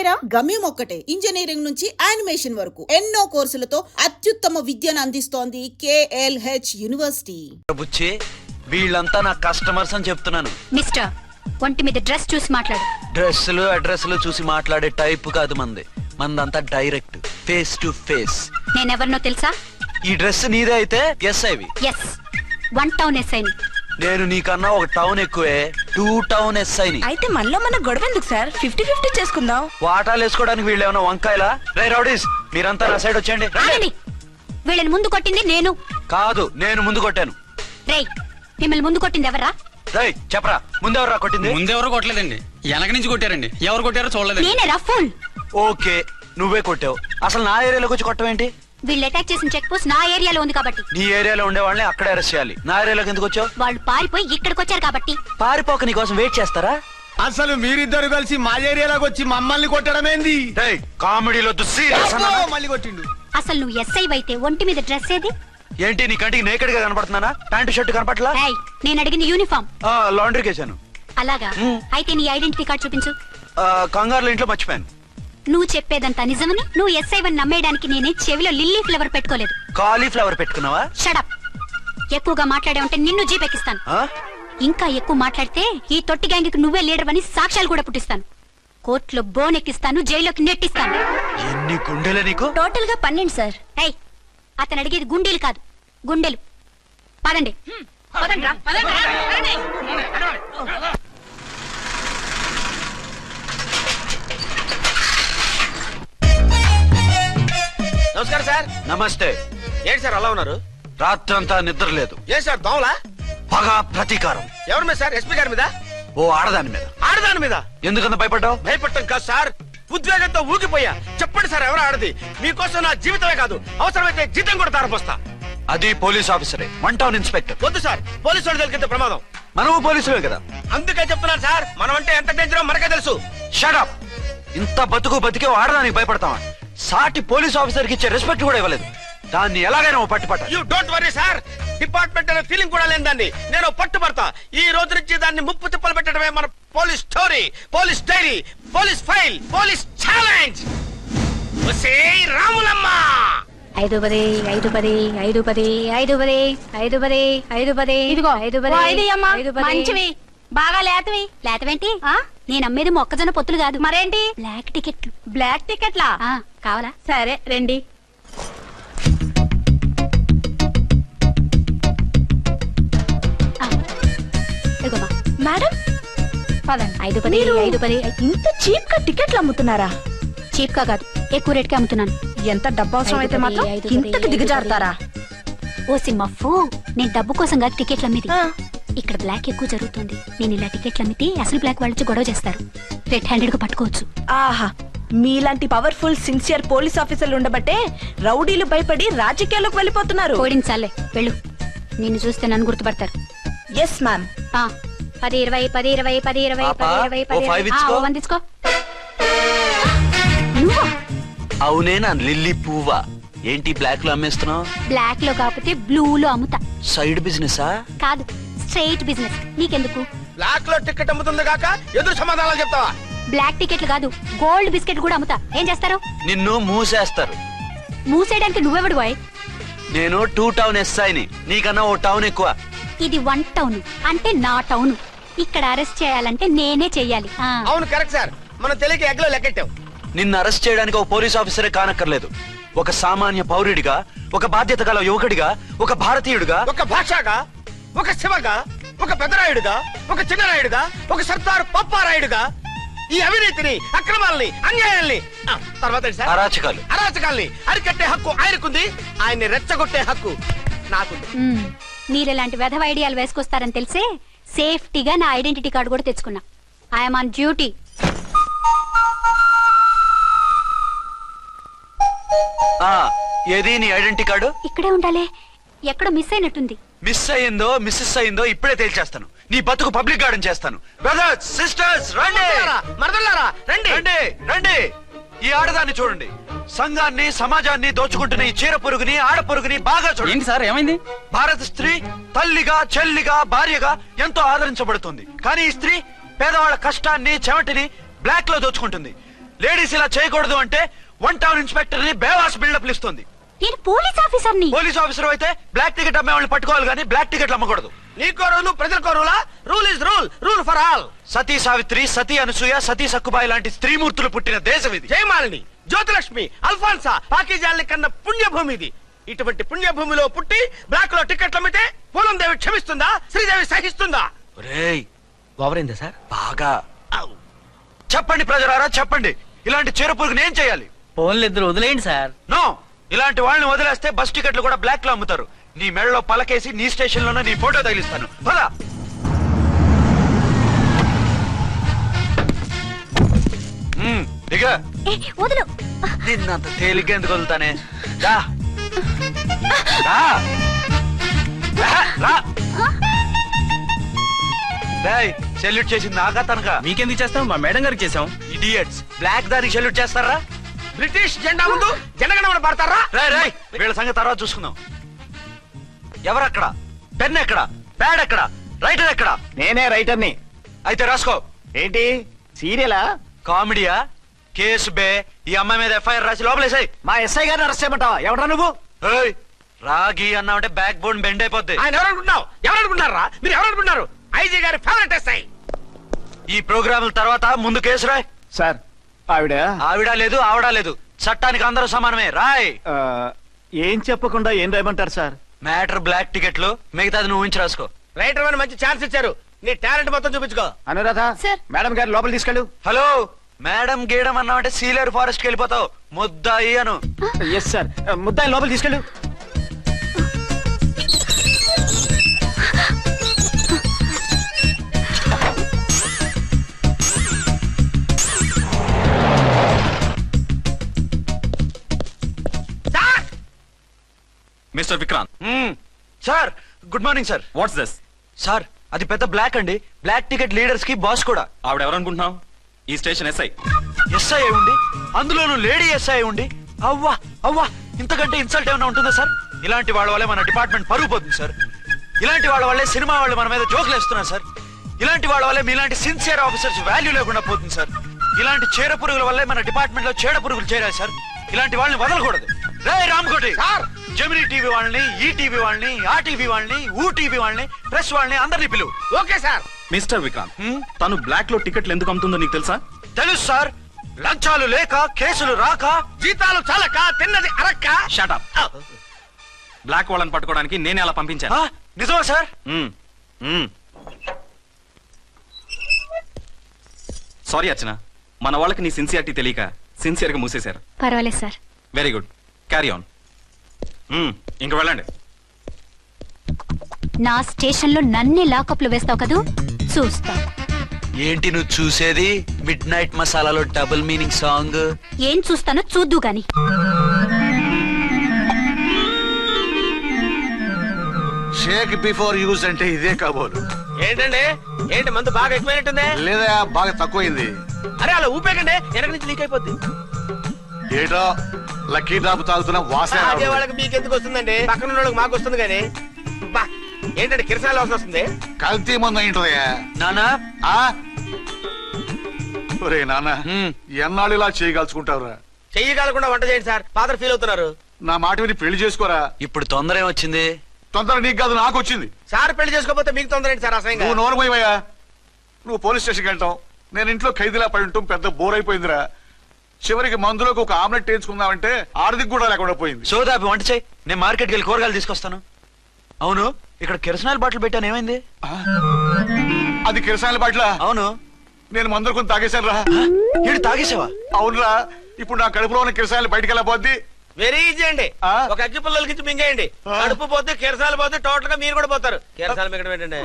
పేరా? గమ్యం ఒక్కటే, ఇంజనీరింగ్ నుంచి యానిమేషన్ వరకు ఎన్నో కోర్సులతో అత్యుత్తమ విద్యను అందిస్తోంది KLH యూనివర్సిటీ. బుచ్చి, వీళ్ళంతా నా కస్టమర్స్ అని చెప్తున్నాను. మిస్టర్, ఒంటి మీద డ్రెస్ చూసి మాట్లాడు. డ్రెస్సులు అడ్రస్లు చూసి మాట్లాడే టైప్ కాదు మందంతా డైరెక్ట్ ఫేస్ టు ఫేస్. నేనెవరినో తెలుసా? ఈ డ్రెస్ నీదే అయితే ఎస్ఐవి. ఎస్, 1 టౌన్ ఎస్ఐని. నేను నీకన్నా ఒక టౌన్ ఎక్కువే, 2 టౌన్ ఎస్ఐని. అయితే మనలో మన గొడవ ఎందుకు సార్? 50-50 చేసుకుందాం. వాటాలు వేసుకోవడానికి వీళ్ళు ఏమైనా వంకాయలా? రే రౌడీస్, మీరంతా నా సైడ్ వచ్చేయండి. వీళ్ళని ముందు కొట్టింది నేను కాదు, నేను ముందు కొట్టాను. రేయ్, మిమ్మల్ని ముందు కొట్టింది ఎవరా? రేయ్ చెప్పరా, ముందెవరా కొట్టింది? ముందెవరు కొట్టలేదండి, వెనక నుంచి కొట్టారండి. ఎవరు కొట్టారో చూడలేదు. నేనే రఫూల్. ఓకే, నువ్వే కొట్టావు. అసలు నా ఏరియాలోకి వచ్చి కొట్టవేంటి? వీళ్ళు అటాక్ చేసిన చెక్ పోస్ట్ నా ఏరియాలో ఉంది కాబట్టి. నీ ఏరియాలో ఉండే వాళ్ళని అక్కడే అరెస్ట్ చేయాలి. నా ఏరియాలోకి ఎందుకు వచ్చావు? వాళ్ళు పారిపోయి ఇక్కడికి వచ్చారు కాబట్టి. పారిపోక నీ కోసం వెయిట్ చేస్తారా? అసలు మీరిద్దరు కలిసి మా ఏరియాలోకి వచ్చి మమ్మల్ని కొట్టడమేంది? కామెడీలో మళ్ళీ కొట్టిండు. అసలు నువ్వు ఎస్ఐ అయితే ఒంటి మీద డ్రెస్ ఏది? ఏంటి, నీ కంటికి నేకెడ్ గా కనపడుతున్నానా? Pant shirt కనపట్లా? నేను అడిగింది యూనిఫామ్. లాండ్రీకి వేసాను. అలాగా? అయితే నీ ఐడెంటిటీ కార్డ్ చూపించు. కంగారులో ఇంట్లో మర్చిపోయాను. నువ్వు చెప్పేదంతా నిజమని నువ్వు ఎస్ఐ వని నమ్మేయడానికి నేనే చెవిలో లిల్లీ ఫ్లవర్ పెట్టుకోలేదు. కాలీఫ్లవర్ పెట్టుకున్నావా? షడప్. ఎక్కువగా మాట్లాడే ఉంటే నిన్ను జీపెక్కిస్తాను. ఇంకా ఎక్కువ మాట్లాడితే ఈ తొట్టి గ్యాంగ్కి నువ్వే లీడర్ అని సాక్ష్యాలు కూడా పుట్టిస్తాను. కోర్టులో బోన్ ఎక్కిస్తాను, జైల్లోకి నెట్టిస్తాను. ఎన్ని గుండెలు నీకు? టోటల్ గా 12 సార్. అతను అడిగేది గుండెలు కాదు, గుండెలు. పదండి. నమస్కారం సార్. నమస్తే. ఏంటి సార్ అలా ఉన్నారు? రాత్రంతా నిద్ర లేదు. ఏ సార్ దోమలా? పగ ప్రతీకారం. ఎవరి మీద సార్? ఎస్పీ గారి మీద? ఓ ఆడదాని మీద. ఆడదాని మీద? ఎందుకంత భయపడ్డావు? భయపడటం కాదు సార్, ఉద్వేగంతో ఊగిపోయా. చెప్పండి సార్, ఎవరు ఆడది? మీకోసం నా జీవితమే కాదు, అవసరమైతే జీతం కూడా తారపోస్తా. అది పోలీస్ ఆఫీసరే, 1 టౌన్ ఇన్స్పెక్టర్. వద్దు సార్, పోలీసు వాడు దొరికితే ప్రమాదం. మనము పోలీసులే కదా. అందుకే చెప్తున్నాను సార్, మనం అంటే ఎంత డేంజరో మనకే తెలుసు. షడప్. ఇంత బతికే ఆడదానికి భయపడతావా? సాటి పోలీస్ ఆఫీసర్ కి ఇచ్చే రెస్పెక్ట్ కూడా ఇవ్వలేదు. దాన్ని ఎలాగైనా పట్టుపట్ట. You don't worry sir, department అనే ఫీలింగ్ కూడా లేని దాన్ని నేను పట్టుపడతా. ఈ రోజు నుంచి దాన్ని ముప్పు తిప్పలు పెట్టడమే మన police story, police diary, police file, police challenge. Ramulamma 5 10 5 10 5 10 5 10 5 10 5 10. ఇదిగో 5 10 మంచివి, బాగా లేతవి. లేతవేంటి? నేను అమ్మేది మొక్కజొన్న పొత్తులు కాదు. మరేంటి? బ్లాక్ టికెట్లు. బ్లాక్ టికెట్లా? కావాలా? సరే రండి. మేడం 5 10 5 10. ఇంత చీప్ గా టికెట్లు అమ్ముతున్నారా? చీప్ గా కాదు, ఎక్కువ రేట్ కి అమ్ముతున్నాను. ఎంత డబ్బు అవసరం అయితే మాత్రం ఇంతకి దిగజారుతారా? ఓ సిమ్మఫు, నేను డబ్బు కోసం కాదు టికెట్లు అమ్మేది. ఇక్కడ బ్లాక్ ఎక్కువ జరుగుతుంది. నేను ఇలా టికెట్లు అమ్మితే అసలు బ్లాక్ వాళ్ళు గొడవ చేస్తారు, రెడ్ హ్యాండెడ్ గా పట్టుకోవచ్చు. ఆహా, మీలాంటి పవర్ఫుల్ సిన్సియర్ పోలీస్ ఆఫీసర్లు ఉండబట్టే రౌడీలు భయపడి రాజకీయాల్లోకి వెళ్ళిపోతున్నారు. ఓడించాలే, వెళ్ళు. నిన్ను చూస్తే నన్ను గుర్తుపడతారు. Yes ma'am. 10 20 10 20 10 20 10 20 10. వందించుకో. అవునే నా లిల్లీ పువ్వా. ఏంటి బ్లాక్ లో అమ్మేస్తున్నావు? బ్లాక్ లో కాకపోతే బ్లూ లో అమ్ముతా. సైడ్ బిజినెస్ కాదు, స్ట్రైట్ బిజినెస్. నీకెందుకు? బ్లాక్ లో టికెట్ అమ్ముతుంది కాక ఎదురు సమాధానాలు చెప్తావా? బ్లాక్ టికెట్లు కాదు, గోల్డ్ బిస్కెట్ కూడా అమ్ముతా. ఏం చేస్తారు? నిన్ను మూసేస్తారు. మూసేయడానికి నువ్వెవడు బాయ్? నేను 2 టౌన్ ఎస్ఐని, నీకన్నా ఓ టౌన్ ఎక్కువ. ఇది 1 టౌన్ అంటే నా టౌన్. ఇక్కడ అరెస్ట్ చేయాలంటే నేనే చెయ్యాలి. అవును కరెక్ట్ సార్, మనం తెలియక ఎగ్లో లెక్కెట్టాం. నిన్ను అరెస్ట్ చేయడానికి ఒక పోలీస్ ఆఫీసరే కానక్కర్లేదు. ఒక సామాన్య పౌరుడిగా, ఒక బాధ్యత గల యువకుడిగా, ఒక భారతీయుడిగా, ఒక భాషగా, ఒక శివగా, ఒక పెద్దరాయుడుగా, ఒక చిన్నరాయుడుగా, ఒక సర్దార్ పప్పారాయుడుగా ఈ అవినీతిని, అక్రమాలని, అన్యాయాల్ని, తర్వాత అరాచకాల్ని అరికట్టే హక్కు ఆయనకుంది. ఆయన్ని రెచ్చగొట్టే హక్కు నాకుంది. మీరెలాంటి వెధవ ఐడియాలు వేసుకొస్తారని తెలిసే సేఫ్టీగా నా ఐడెంటిటీ కార్డు కూడా తెచ్చుకున్నా. I'm on duty. ఏది నీ ఐడెంటిటీ కార్డు? ఇక్కడే ఉండాలి, ఎక్కడో మిస్ అయినట్టుంది. మిస్ అయిందో మిస్సెస్ అయిందో ఇప్పుడే తేల్చేస్తాను. నీ బతుకు పబ్లిక్ గార్డెన్ చేస్తాను. బ్రదర్స్ సిస్టర్స్ రండి, మరదలారా రండి రండి రండి. ఈ ఆడదాన్ని చూడండి. సంఘాన్ని సమాజాన్ని దోచుకుంటున్న ఈ చీర పురుగుని, ఆడ పురుగుని బాగా చూడండి. సార్ ఏమైంది? భారత స్త్రీ తల్లిగా, చెల్లిగా, భార్యగా ఎంతో ఆదరించబడుతుంది. కానీ ఈ స్త్రీ పేదవాళ్ళ కష్టాన్ని, చెమటిని బ్లాక్ లో దోచుకుంటుంది. లేడీస్ ఇలా చేయకూడదు అంటే 1 టౌన్ ఇన్స్పెక్టర్ ని బేవాస్ బిల్డప్ ఇస్తుంది. నేను పోలీస్ ఆఫీసర్ని. పోలీస్ ఆఫీసర్ అయితే బ్లాక్ టికెట్ అమ్మే వాళ్ళని పట్టుకోవాలి కానీ బ్లాక్ టికెట్లు అమ్మకూడదు. నీకో రూలు ప్రజలకో రూలా? Rule is rule, rule for all. Sati Savitri, Sati Anasuya, Sati Sakkubai లాంటి స్త్రీమూర్తులు పుట్టిన దేశం ఇది. జయమాలిని, జ్యోతిలక్ష్మి, అల్ఫాన్సా, పాకిజాల్ని కన్న పుణ్యభూమి ఇది. ఇటువంటి పుణ్యభూమిలో పుట్టి బ్లాక్ లో టికెట్లు అమ్మితే పూలం దేవి క్షమిస్తుందా? శ్రీదేవి సహిస్తుందా? ఒరేయ్ ఓవరైందా సార్? బాగా చెప్పండి ప్రజలారా, చెప్పండి. ఇలాంటి చెరుపురుగు నేను చేయాలి? ఫోన్లు ఇద్దరు వదిలేయండి సార్. నో, ఇలాంటి వాళ్ళని వదిలేస్తే బస్ టికెట్లు కూడా బ్లాక్ లో అమ్ముతారు. నీ మెడలో పలకేసి నీ స్టేషన్ లోనే నీ ఫోటో తగిలిస్తాను. పద. దిగా. వదులు. నిన్నంత తేలిగ్గా ఎందుకు వదులుతానే? రా. రా. రా. డేయ్, సెల్యూట్ చేసింది నాకా తనకా? మీకెందుకు చేస్తాం? మా మేడం గారికి చేసాం. ఇడియట్స్, బ్లాక్ దానికి సెల్యూట్ చేస్తారా? బ్రిటిష్ జెండా ముందు జనగణమన పడతారా? రాయ్ రాయ్, వీళ్ళ సంగతి తర్వాత చూసుకుందాం. ఎవరక్కడ? పెన్ ఎక్కడ? ప్యాడ్ ఎక్కడ? రైటర్ ఎక్కడ? నేనే రైటర్ని. అయితే రాసుకో. ఏంటి సీరియలా? కామెడీయా? కేసు బే. ఈ అమ్మాయి మీద ఎఫ్ఐఆర్ రాసి లోపలేసాయి. మా ఎస్ఐ గారిని అరెస్ట్ చేయమంటావా? ఎవరా నువ్వు? ఏయ్, రాగి అన్నావంటే బ్యాక్ బోన్ బెండ్ అయిపోద్ది. ఆయన ఎవరనుకుంటున్నావు? ఎవరనుకుంటున్నారా మీరు? ఎవరనుకుంటున్నారు? ఐజీ గారి ఫేవరెట్ ఎస్ఐ. ఈ ప్రోగ్రాముల తర్వాత ముందు కేసు రాయ్. సార్ ఆవిడ ఆవిడ లేదు, ఆవిడ లేదు. చట్టానికి అందరూ సమానమే. రాయ్. ఏం చెప్పకుండా ఏం రాయమంటారు సార్? మ్యాటర్ బ్లాక్ టికెట్లు, మిగతాది నువ్వు ఊహించి రాసుకో. రైటర్ అని మంచి ఛాన్స్ ఇచ్చారు. నీ టాలెంట్ మొత్తం చూపించుకో. అనురాధ సార్. మేడం గారు లోపల తీసుకెళ్ళు. హలో, మేడం గీయడం అన్నావంటే సీలేరు ఫారెస్ట్ కి వెళ్ళిపోతావు. ముద్దాయి అను. ఎస్ సార్, ముద్దాయి లోపల తీసుకెళ్ళు. Mister Vikrant. Sir, good morning sir. What's this? Sir, అది పెద్ద బ్లాక్ అండి. బ్లాక్ టికెట్ లీడర్స్ కి బాస్ కూడా. ఆవిడ ఎవరనుకుంటున్నావు? ఈ స్టేషన్ ఎస్ఐ. ఎస్ఐ అయి ఉండి, అందులోనూ లేడీ ఎస్ఐ అయి ఉండి, అవ్వా అవ్వా, ఇంతకంటే ఇన్సల్ట్ ఏమైనా ఉంటుందా సార్? ఇలాంటి వాళ్ళ వల్లే మన డిపార్ట్మెంట్ పరుగు పోతుంది సార్. ఇలాంటి వాళ్ళ వల్లే సినిమా వాళ్ళు మన మీద జోకులు వేస్తున్నారు సార్. ఇలాంటి వాళ్ళ వల్లే మీలాంటి సిన్సియర్ ఆఫీసర్స్ వాల్యూ లేకుండా పోతుంది సార్. ఇలాంటి చీడ పురుగుల వల్లే మన డిపార్ట్మెంట్ లో చీడ పురుగులు చేరాయి సార్. ఇలాంటి వాళ్ళని వదలకూడదు. రే రామకోటి సార్, జమినీ టీవీ వాళ్ళని, ఈ టీవీ వాళ్ళని, ఆ టీవీ వాళ్ళని, ఊ టీవీ వాళ్ళని, ప్రెస్ వాళ్ళని అందరినీ పిలువు. Okay sir. మిస్టర్ విక్రాంత్, తను బ్లాక్ లో టికెట్లు ఎందుకు అమ్ముతుందో నీకు తెలుసా? తెలుసు సార్. లంచాలు లేక, కేసులు రాక, జీతాలు చాలక, తిన్నది అరక్క. Shut up. బ్లాక్ వాళ్ళని పట్టుకోవడానికి నేనే అలా పంపించాను. నిజమా సార్? సారీ అర్చన, మన వాళ్ళకి నీ సిన్సియారిటీ తెలియక సిన్సియర్ గా మూసేశారు. పర్వాలేదు sir. Very good, carry on. ఇంక వెళ్ళండి. నా స్టేషన్ లో నన్నే లాకప్ లో వేస్తావు కదూ, చూస్తా. ఏంటి నువ్వు చూసేది? మిడ్ నైట్ మసాలాలో డబుల్ మీనింగ్ సాంగ్. ఏం చూస్తానో చూద్దు గాని. షేక్ బిఫోర్ యూజ్ అంటే ఇదే కాబోలు. ఏంటండి, ఏంటి మందు బాగా ఎక్కువైనట్టుంది? లేదా బాగా తక్కువైంది. అరే అలా ఊపేకండి, వెనక నుంచి లీక్ అయిపోద్ది. ఏటో లక్కీ డ్రాప్ తాగుతున్న వాసన అదే వాళ్ళకి మీకెందుకు వస్తుందండి? పక్కన ఉన్న వాళ్ళకి మాకు వస్తుంది కానీ. బా, ఏంటంటే కిరసాల వాసన వస్తుంది. కల్తీ మందు అయింటదయ్యా. నానా, ఒరే నాన్న, ఎన్నాళ్ళు ఇలా చేయగలుచుకుంటావురా? చెయ్యగలకుండా వంట చేయండి సార్, ఫాదర్ ఫీల్ అవుతున్నారు. నా మాట విని పెళ్లి చేసుకోరా. ఇప్పుడు తొందర ఏమొచ్చింది? తొందర నీకు కాదు, నాకు వచ్చింది. సార్ పెళ్లి చేసుకోకపోతే మీకు తొందర ఏంటి సార్? అసహ్యంగా. నువ్వు నోరు పోయివయ్యా. నువ్వు పోలీస్ స్టేషన్కి వెళ్తావు, నేను ఇంట్లో ఖైదీలా పడి ఉంటాం. పెద్ద బోర్ అయిపోయిందిరా. చివరికి మందులోకి ఒక ఆమ్లెట్ వేయించుకుందామంటే ఆర్థిక కూడా లేకుండా పోయింది. సోదాపి వంట చేయి, నేను మార్కెట్కి వెళ్ళి కూరగాయలు తీసుకొస్తాను. అవును, ఇక్కడ కిరసనాయిల్ బాటిల్ పెట్టాను, ఏమైంది? అది కిరసాయల బాట్ల. అవును, నేను మందులు కొని తాగేశాను రా. ఈడు తాగేసావా? అవునురా. ఇప్పుడు నా కడుపులో ఉన్న కిరసాయలు బయటికి వెళ్ళబోద్ది. వెరీ ఈజీ అండి. ఒక అగ్గి పుల్లలకి ఇచ్చి మింగేయండి. కడుపు పోతే కిరసాలు పోతే టోటల్ గా మీరు కూడా పోతారు. కిరసాలు మింగడం ఏంటండి?